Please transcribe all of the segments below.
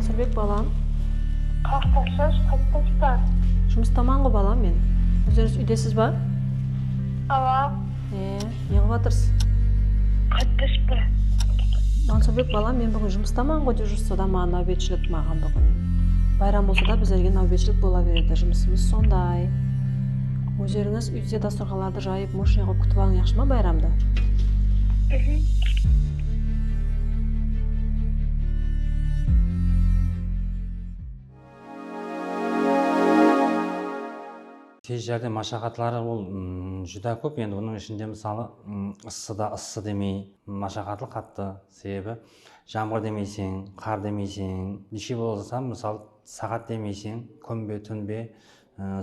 Насырбек балам, Қақтарсыз, қайттыңыздар. жұмыстаманғы балам мен. Өздеріңіз үйдесіз ба? Ала, Не қылып жатырсыз? қайттыңызбы. Насырбек балам, мен бүгін жұмыстаман ғой жүрсе да маған нәубетшілік маған бүгін. Байрам болса да біздерге нәубетшілік бола береді. Жұмысымыз сондай. Өздеріңіз үйде дастархандарды жайып, машина қойып күтіп алың, яқшы ма байрамды? Тез жәрдем машақатлары ол жүдә көп. Енді оның ішінде мысалы ысыда ыссы демей, машақатлы қатты. Себебі жаңбыр демейсең, қар демейсең, неше болса мысалы сағат демейсең, күн бе, түн бе,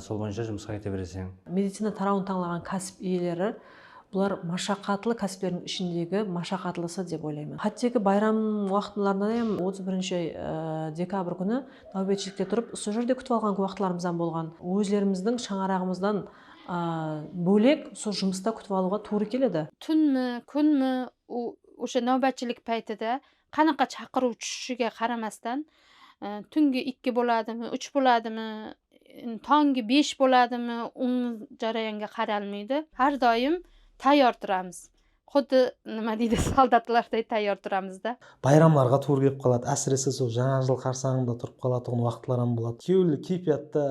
сол бойынша жұмысқа кете бересің. Медицина тарауын таңдаған кәсіп иелері бұлар машақатлы кәсіптердің ішіндегі машақатлысы деп ойлаймын. Хаттегі байрам уақытларында 31 декабрь күні нәубетшілікте тұрып, сол жерде күтіп алған уақытларымыздан болған. Өзлеріміздің шаңырағымыздан бөлек сол жұмыста күтіп алуға тура келеді. Түнмі, күнмі, o'sha navbatchilik paytida qanaqa chaqiruv tushishiga qaramasdan tungi 2 bo'ladimi, 3 bo'ladimi, tongi 5 bo'ladimi, jarayonga qaralmaydi. Har doim tayyor turamiz. Xuddi nima deydi, soldatlarday tayyor turamizda. Bayramlarga to'g'ri kelib qoladi. Әсіресе сол жаңа жыл қарсаңында тұрып қалатын уақытлар ham болады. Күйеулі кайфиятта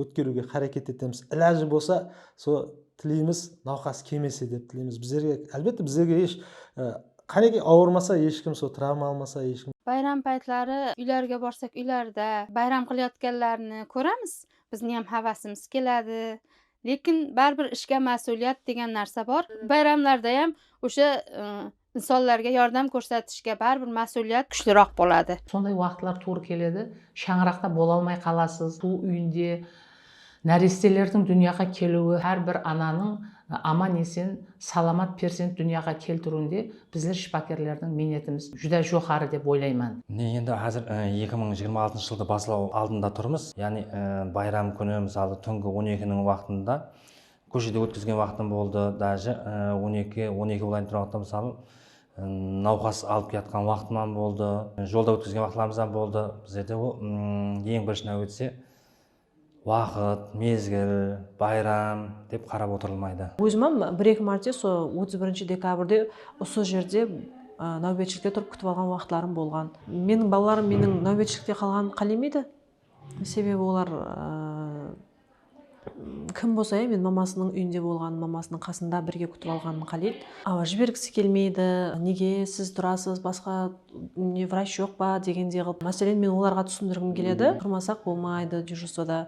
өткеруге харакет етеміз. Ілажы болса, сол тілейміз науқас келмесе деп тілейміз. Біздерге, әлбетте біздерге еш qaniki ауырмаса ешкім, сол травма алмаса ешкім. Bayram paytlari uylarga borsak, uylarda bayram qilayotganlarni ko'ramiz. Bizni ham havasimiz keladi. Lekin baribir ishga mas'uliyat degan narsa bor. Bayramlarda ham o'sha insonlarga yordam ko'rsatishga baribir mas'uliyat kuchliroq bo'ladi. Сондай уақытлар тура келеді. Шаңырақта бола алмай қаласыз. Бұл үйінде нәрестелердің дүнияға келуі, әрбір ананың аман есен, саламат перзент дүнияға келтіруінде біздер шипакерлердің минетіміз жүдә жоғары деп ойлаймын. Енді қазір 2026 жылды басылау алдында тұрмыз. Яғни байрам күні мысалы түнгі 12-нің уақытында көшеде өткізген уақытым болды. Даже 12 болайын тұрған уақытта мысалы науқас алып жатқан уақытым болды. Жолда өткізген уақытларымыздан болды. Біздерде ол ең бірінші нәубетте уақыт, мезгіл, байрам деп қарап отырылмайды. Өзім 1-2 мәрте сол 31 декабрьде осы жерде нәубетшілікте тұрып күтіп алған уақытларым болған. Менің балаларым менің нәубетшілікте қалған қалемейді. Себебі олар кім болса, мен мамасының үйінде болған, мамасының қасында бірге күтіп алғанын қалейді. Жібергісі келмейді, неге сіз тұрасыз, басқа не врач жоқ па дегенде қылып. Мәселен, мен оларға түсіндіргім келеді. Тұрмасақ болмайды, дежурствода.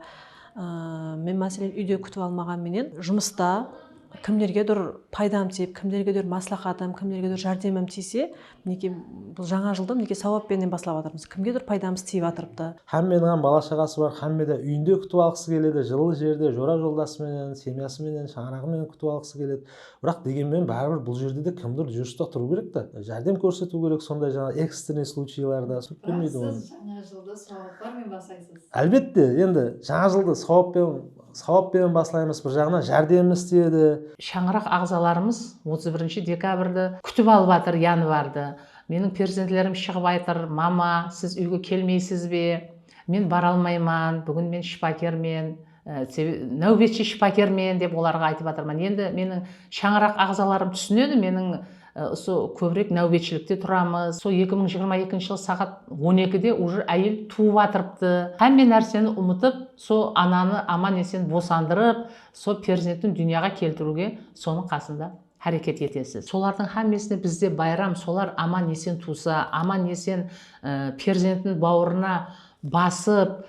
Мен мәселен үйде күтіп алмаған менен жұмыста кімдергедір пайдам тиіп, кімдергедір маслахатым, кімдергедір жәрдемім тисе, мінекей бұл жаңа жылды мінекей сауаппенен бастап жатырмыз. Кімгедір пайдамыз тиіп жатырыпты. Хамменің бала шағасы бар, хаммеде үйінде күтіп алғысы келеді, жылы жерде жора жолдасымен, семьясымен, шаңырағымен күтіп алғысы келеді. Бірақ дегенмен бәрібір бұл жерде де кімдір жүрісте тұру керек та, жәрдем көрсету керек, сондай жаңа экстренный случайларда сүт бермейді оны. Сіз жаңа жылды сауаптармен бастайсыз. Әлбетте, енді жаңа жылды сауаппен бастаймыз, бір жағынан жәрдем істеді. Шаңырақ ағзаларымыз 31 декабрьді күтіп алып жатыр январды. Менің перзентлерім шығып айтыр: "Мама, сіз үйге келмейсіз бе? Мен бара алмаймын, бүгін мен шипакермен, нәубетші шипакермен" деп оларға айтып жатырмын. Енді менің шаңырақ ағзаларым түсінеді, менің көбірек нәубетшілікте тұрамыз. Сол 2022 жыл сағат 12-де уже әйел туып жатырыпты. Әмме нәрсені ұмытып, сол ананы аман есен босандырып, сол перзентін дүнияға келтіруге соның қасында әрекет етесіз. Солардың хаммесіне бізде байрам, солар аман есен туса, аман есен перзентін бауырына басып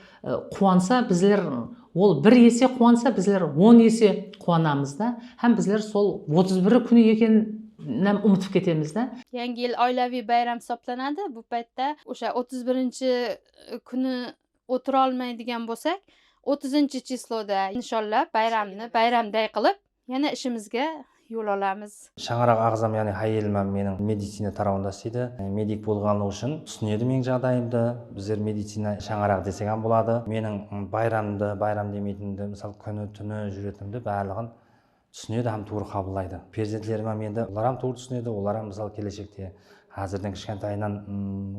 қуанса, біздер ол 1 есе қуанса, біздер 10 есе қуанамыз да. Һәм біздер сол 31 күні екенін ұмытып кетеміз да. Yangi yil oilaviy bayram hisoblanadi. Bu paytda o'sha 31 kuni o'tira olmaydigan bo'lsak, 30-chisloda inshaalloh bayramni bayramday qilib, yana ishimizga yo'l olamiz. Шаңырақ ағзам, яғни әйелім менің медицина тарауында істейді. Медик болғаны үшін түсінеді менің жағдайымды. Біздер медицина шаңырақ десек болады. Менің байрам демейтінді, мысалы күні түні жүретінімді барлығын түсінеді, һәм тура қабылдайды. Перзентлерім енді олар ham тура түсінеді, олар ham мысалы келешекте қазірдің кішкентайынан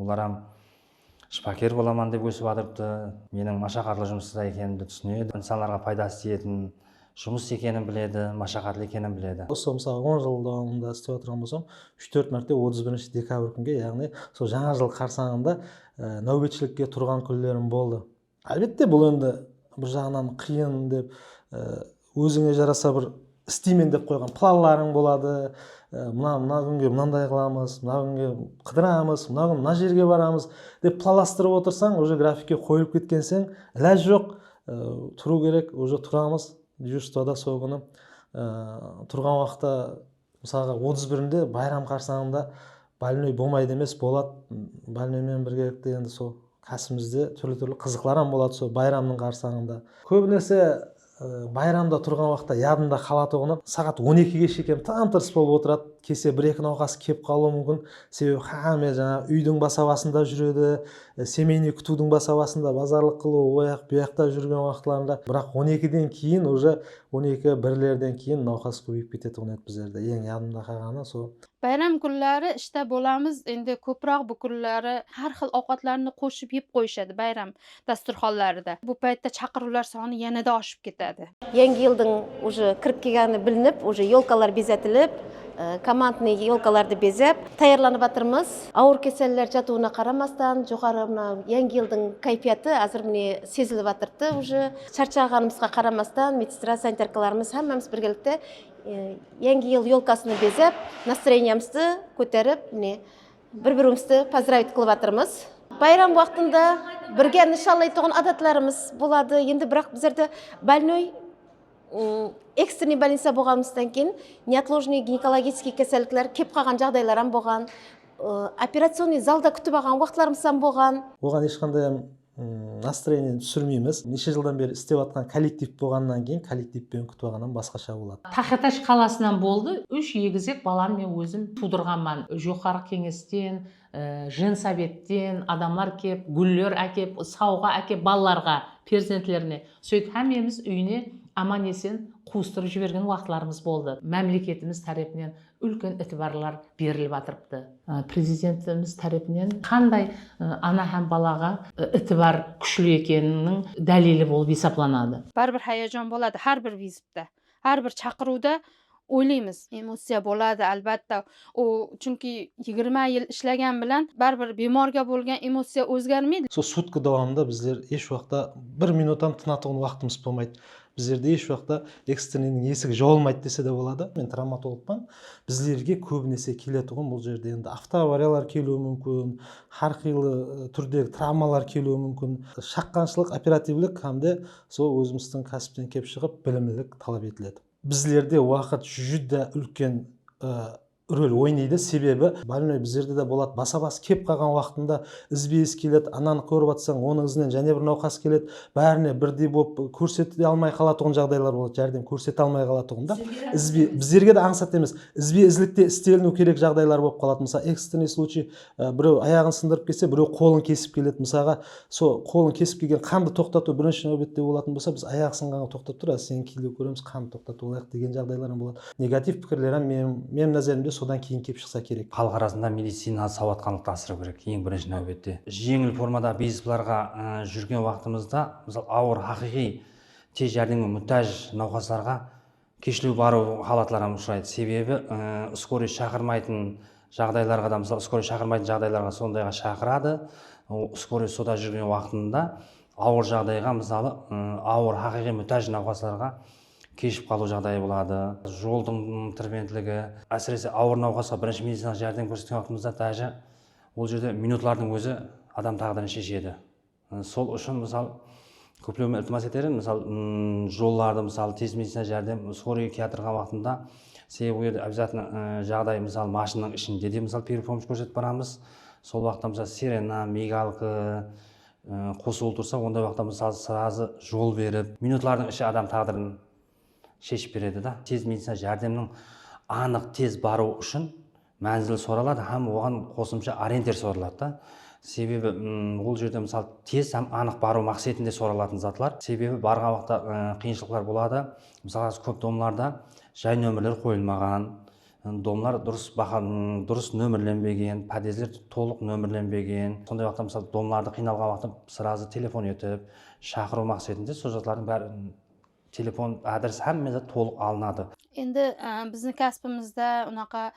олар ham шпакер боламан деп өсіп жатырыпты. Менің машақатлы жұмыста екенімді түсінеді, инсанларға пайдасы тиетін жұмыс екенін біледі, машақатлы екенін біледі. Осы мысалы 10 жыл давамында істеп отырған болсам, 3-4 мәрте 31 декабрь күнге, яғни сол жаңа жыл қарсаңында нәубетшілікке тұрған күндерім болды. Әлбетте бұл енді бір жағынан қиын деп, өзіңе жараса бір істеймін деп қойған планларың болады. Мына күнге мынандай қыламыз, мына күнге қыдырамыз, мына күн мына жерге барамыз деп планластырып отырсаң, уже графикке қойылып кеткенсең, іләж жоқ, тұру керек, уже тұрамыз. Дежурствода сол күні тұрған уақытта мысалға 31-інде байрам қарсаңында больной болмайды емес, болады. Больноймен бірге енді сол кәсібімізде түрлі қызықларым болады сол байрамның қарсаңында. Көбінесе байрамда тұрған уақытта ядымда қалатұғыны сағат 12-ге шекем тым-тырыс болып отырады. Кесе 1-2 науқас кеп қалуы мүмкін. Себебі хаме жаңа үйдің басабасында жүреді, семейный күтудің басабасында базарлық қылу, ояқ-бұяқта жүрген уақытларында. Бірақ 12-ден кейін, уже 12-1-лерден кейін науқас көбейіп кетеді ұнайды біздерде. Ең ядымда қалғаны сол. Bayram kunlari ishda bo'lamiz. Endi ko'proq bu kunlari har xil ovqatlarni qo'shib yeb qo'yishadi bayram dasturxonlarida. Bu paytda chaqiruvlar soni yanada oshib ketadi. Yangi yilning уже kirib kelgani bilinib, уже yolkalar bezatilib, komandniy yolkalarni bezab tayyorlanib o'tirmiz. Ауыр kasallar jatuviga qaramasdan, jo'xori yangi yilning kayfiyati hozir meni sezilib o'tirdi. Уже charchaganimizga qaramasdan, meditsina sanitarkalarimiz hammamiz birgalikda yangi yil yolkasini bezab, настроениямызды ko'tarib, bir-birimizni поздравить qilib o'tirmiz. Bayram vaqtida birga nishonlaydigan odatlarimiz bo'ladi. Endi biroq bizlarda больной ekstreniy больница bo'lganimizdan keyin неотложный гинекологический kasalliklar kelib qolgan жағдайлар ham bo'lgan. Operaционный залда күтіп алған вақытларымыз ham болған. Оған ешқандай настроение түсірмейміз. Неше жылдан бері істеп жатқан коллектив болғаннан кейін коллективпен күтіп алғаннан басқаша болады. Тахеташ қаласынан болды. 3 егізек баланы мен өзім тудырғанмын. Жоғары кеңестен, женсоветтен адамлар кеп, гүллер әкеп, сауға әкеп балаларға, перзентлеріне. Сөйтіп әмеміз үйіне аман есен қуыстырып жіберген уақытларымыз болды. Мемлекетіміз тарапынан үлкен итибарлар беріліп жатырыпты. Президентіміз тарапынан қандай ана һәм балаға итибар күшлі екенінің дәлелі болып есептелінеді. Baribir hayajon bo'ladi har bir vizitda. Har bir chaqiruvda o'ylaymiz, emotsiya bo'ladi albatta. Chunki 20 yil ishlagan bilan baribir bemorga bo'lgan emotsiya o'zgarmaydi. Сол сутка davomida bizlar еш уақытта 1 minut ham тынатын уақытымыз болмайды. Біздерде еш уақытта экстреннің есігі жабылмайды десе де болады. Мен травматологпын. Біздерге көбінесе келетұғын бұл жерде енді автоавариялар келуі мүмкін, әрқилы түрдегі травмалар келуі мүмкін. Шаққаншылық, оперативлік hamda сол өзіміздің кәсіптен кеп шығып білімділік талап етіледі. Біздерде уақыт жүдә үлкен рөл ойнайды, себебі больной біздерде де болады, баса-бас кеп қалған уақытында ізбейіз келеді, ананы көріп атсаң, оның ізінен және бір науқас келеді, бәріне бірдей болып көрсете алмай қалатұғын жағдайлар болады, жәрдем көрсете алмай қалатұғында. Біздерге де аңсат емес, ізбей ізлікте істеліну керек жағдайлар болып қалады. Мысалы, экстренный случай, біреу аяғын сындырып келсе, біреу қолын кесіп келеді. Мысалға, сол қолын кесіп келген қанды тоқтату бірінші нәубетте болатын болса, біз аяқ сынғанға тоқтап тұр, сен келді көреміз, қанды тоқтату олайық деген жағдайлар болады. Негатив пікірлер мен назарымда содан кейін кеп шықса керек. Халық арасында медицина сауатқандықты асыру керек ең бірінші нәубетте. Жеңіл формада безбаларға жүрген уақытымызда, мысалы ауыр хақиқи тез жәрдемге мұқтаж науқастарға кешілеу бару халатларына ұшырайды. Себебі скорый шақырмайтын жағдайларға да, мысалы скорый шақырмайтын жағдайларға сондайға шақырады. Скорый сода жүрген уақытында ауыр жағдайға, мысалы ауыр хақиқи мұқтаж науқастарға кешіп қалу жағдайы болады. Жолдың тірвентлігі, әсіресе ауыр науқасқа бірінші медициналық жәрдем көрсеткен уақытымызда даже ол жерде минутлардың өзі адам тағдырын шешеді. Сол үшін мысалы көптеген ілтимас етерін, мысалы жолдарды, мысалы тез медицина жәрдем скорый келтірген уақытында, себебі ол жерде обязательно жағдай, мысалы машинаның ішінде де мысалы первый помощь көрсетіп барамыз. Сол уақытта мысалы сирена, мигалка қосылып тұрса, ондай уақытта мысалы сразу жол беріп, минутлардың іші адам тағдырын шешіп береді да. Тез медицина жәрдемнің анық тез бару үшін мәнзіл соралады, һәм оған қосымша ориентир соралады да. Себебі ол жерде мысалы тез һәм анық бару мақсатында соралатын затлар. Себебі барған уақытта қиыншылықтар болады. Мысалы көп домларда жай нөмірлер қойылмаған, домлар дұрыс нөмірленбеген, подъездер толық нөмірленбеген. Сондай уақытта мысалы домларды қиналған уақытта сразу телефон етіп шақыру мақсатында сол жақтардың бәрі телефон адрес hamma толық алынады. Endi bizni kasbimizda unaqa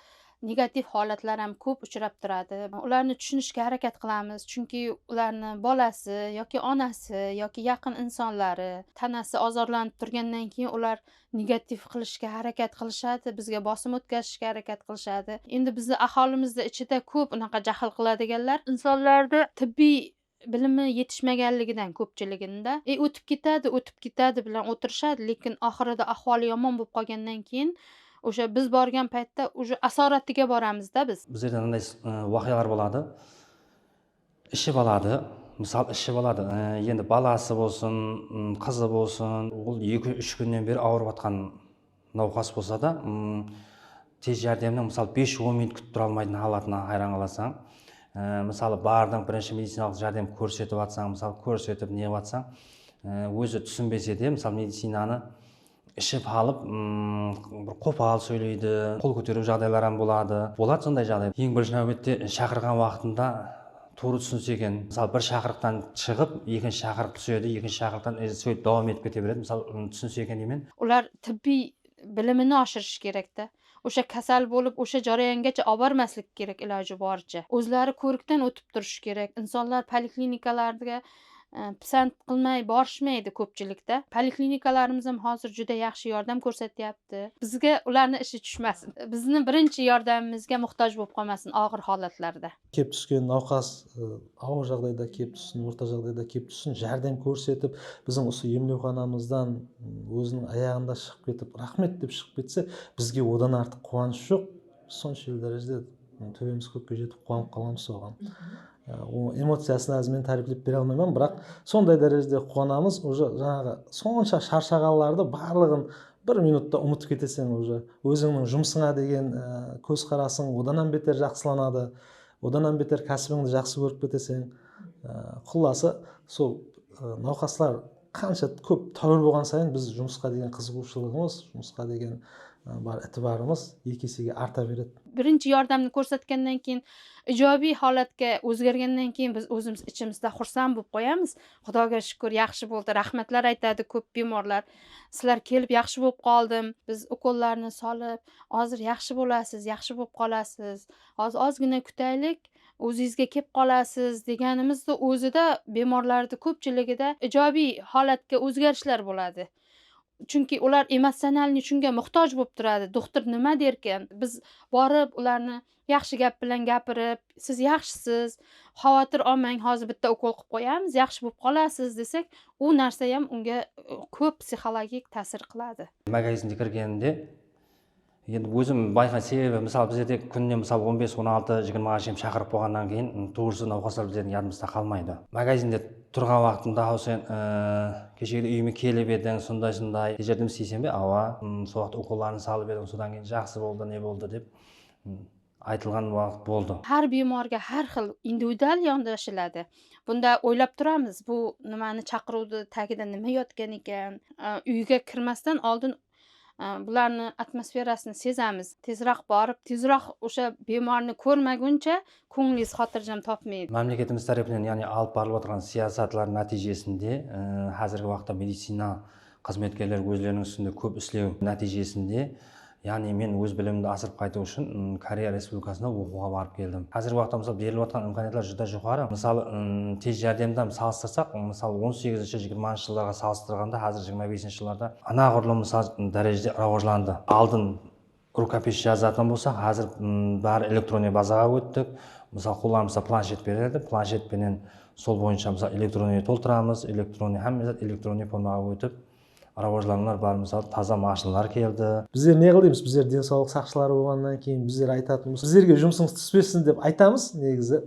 negativ holatlar ham ko'p uchrab turadi. Ularni tushunishga harakat qilamiz, chunki ularni bolasi yoki onasi yoki yaqin insonlari tanasi ozorlanib turgandan keyin ular negativ qilishga harakat qilishadi, bizga bosim o'tkazishga harakat qilishadi. Endi bizni aholimizda ichida ko'p unaqa jahl qiladiganlar insonlarda tibbiy bilimi yetishmaganligidan ko'pchiligida o'tib ketadi bilan o'tirishadi, lekin oxirida ahvoli yomon bo'lib qolgandan keyin o'sha biz borgan paytda o'sha asoratiga boramizda biz. Bu yerda qanday voqealar bo'ladi? Ishi bo'ladi. Misol ishi bo'ladi. Endi balasi bo'lsin, qizi bo'lsin, u 2-3 kundan beri og'riyotgan navqas bo'lsa-da, tez yordamdan misol 5-10 minut kutib tura olmaydigan holatni hayron qolasan. Misol barding birinchi meditsinалық jardam ko'rsatib atsang, misol ko'rsatib ne atsang, o'zi tushunbasa-da, misol meditsinani ishib olib, bir qo'pol so'ylaydi, qo'l ko'tarib жағдайлар ham bo'ladi. Bo'ladi сондай жағдай. Ең бірінші navbatda chaqirgan vaqtida to'g'ri tushunsa ekan, misol bir chaqiriqdan chiqib, ikkinchi chaqiriq tushadi, ikkinchi chaqiriqdan so'yib davom etib ketaveradi. Misol tushunsa ekan deyman. Ular tibbiy bilimini oshirish kerakda. O'sha kasal bo'lib, o'sha jarayongacha olib bormaslik kerak iloji boricha. O'zlari ko'rikdan o'tib turish kerak. Insonlar poliklinikalarga pisand qilmay borishmaydi ko'pchilikda. Poliklinikalarimiz ham hozir juda yaxshi yordam ko'rsatyapti. Bizga ularni ishi tushmasin. Bizni birinchi yordamimizga muhtoj bo'lib qolmasin og'ir holatlarda. Kelib tushgan navqas og'ir жағдайда kelib tushsin, o'rta жағдайда kelib tushsin, jardam ko'rsatib, bizning o'sha emlowxonamizdan o'zining oyog'ida chiqib ketib, rahmet deb chiqib ketsa, bizga odan ortiq quvonch yo'q. Sonchalik darajada төбеміз көкке жетіп қуанып қаламыз соған. O эмоциясын әзір мен тарифлеп бере алмаймын, бірақ сондай дәрежеде қуанамыз. Уже жаңағы сонша шаршағанларды барлығын бір минутта ұмытып кетесің, уже өзіңнің жұмысыңа деген көзқарасың одан бетер жақсыланады, одан бетер кәсібіңді жақсы көріп кетесің. Құласы сол науқаслар қанша көп тәуір болған сайын біз жұмысқа деген қызығушылығымыз, жұмысқа деген бар itibarimiz екі есеге арта береді. Birinchi yordamni ko'rsatgandan keyin ijobiy holatga o'zgargandan keyin biz o'zimiz ichimizda xursand bo'lib qo'yamiz. Xudoga shukr, yaxshi bo'ldi, rahmatlar aytadi ko'p bemorlar. Sizlar kelib yaxshi bo'lib qoldim. Biz ukollarni solib, hozir yaxshi bo'lasiz, yaxshi bo'lib qolasiz. Hozir ozgina kutaylik, o'zingizga kelib qolasiz deganimizda o'zida bemorlarda ko'pchiligida ijobiy holatga o'zgarishlar bo'ladi. Chunki ular emotsionalni shunga muhtoj bo'lib turadi. Doktor nima derkan? Biz borib ularni yaxshi gap bilan gapirib, siz yaxshisiz, xavotir olmang, hozir bitta ukol qilib qo'yamiz, yaxshi bo'lib qolasiz desak, u narsa ham unga ko'p psixologik ta'sir qiladi. Magazinga kirganda endi o'zim bayqagan sebebi, misol bizda kunga misol 15-16-20 ga chaqirib qo'ygandan keyin to'g'risi navqaslar bizning yodimizda qolmaydi. Magazinda turgan vaqtimda sen kechagina uyimga kelib eding, shunday tejardim seysenbe, ava, сол vaqt ukollarni solib edim, so'dan keyin yaxshi bo'ldi, ne bo'ldi deb aytilgan vaqt bo'ldi. Har bemorga har xil individual yondashiladi. Bunda o'ylab turamiz, bu nimani chaqiruvdi tagida nima yotgan ekan. Uyga kirmasdan oldin bularni atmosferasini sezamiz. Tezroq borib, tezroq o'sha bemorni ko'rmaguncha ko'nglingiz xotirjam topmaydi. Mamlakatimiz tarafidan, ya'ni olib borilayotgan siyosatlar natijasida hozirgi vaqtda meditsina xizmatkorlari o'zlarining ustida ko'p ishlov natijasida, ya'ni men o'z bilimimni asirib qaytib uchun Koreya Respublikasida o'qishga borib keldim. Hozirgi vaqtda misol berilayotgan imkoniyatlar juda yuqori. Misol tez yordamdan solishtirsak, misol 18-20-yillarga solishtirganda hozir 25-yillarda anag'irlim misol darajada rivojlandi. Oldin rukopis yozатын bo'lsa, hozir bari elektronniy bazaga o'tdik. Misol qo'llarimiz planshet beradi, planshet bilan sol bo'yicha misol elektronniy to'ldiramiz, elektronniy hamma elektronniy formaga o'tib rivojlanmalar бар, misol toza mashinalar keldi. Bizler ne qilamiz? Bizler денсаулық сақшылары болғаннан кейін bizler айтатынымыз, bizlerге жұмысыңыз түспесін деп айтамыз негізі.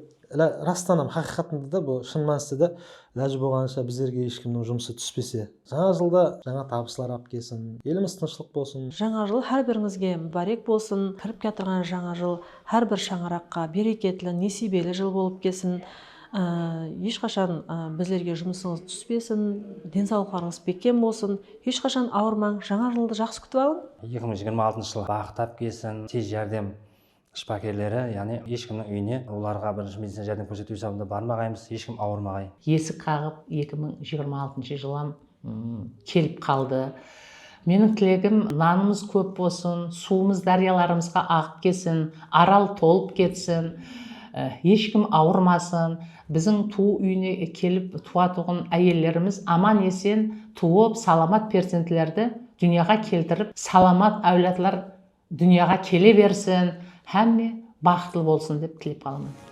Растан ham haqiqatында да бұл шын мәнісінде де ләжі болғанша bizlerге ешкімнің жұмысы түспесе. Жаңа жылда жаңа табыстар алып келсін, еліміз тыныштық болсын. Жаңа жыл һәр біріңізге мүбәрек болсын. Кіріп келе тұрған жаңа жыл һәр бір шаңыраққа берекетлі, несібелі жыл болып келсін. ешқашан біздерге жұмысыңыз түспесін, денсаулықтарыңыз бекем болсын, ешқашан ауырмаң, жаңа жылды жақсы күтіп алың. 2026 жыл бақыт келсін, тез жәрдем шипакерлері, яғни ешкімнің үйіне оларға бірінші медицина жәрдем көрсету есебінде бармағаймыз, ешкім ауырмағай. Есік қағып 2026 жылам келіп қалды. Менің тілегім, нанымыз көп болсын, суымыз дарияларымызға ағып кетсін, арал толып кетсін, ешкім ауырмасын, біздің туу үйіне келіп туатұғын әйелдеріміз аман есен туып, саламат перзентлерді дүнияға келтіріп, саламат әулетлер дүнияға келе берсін, һәмме бақытлы болсын деп тілеп қаламын.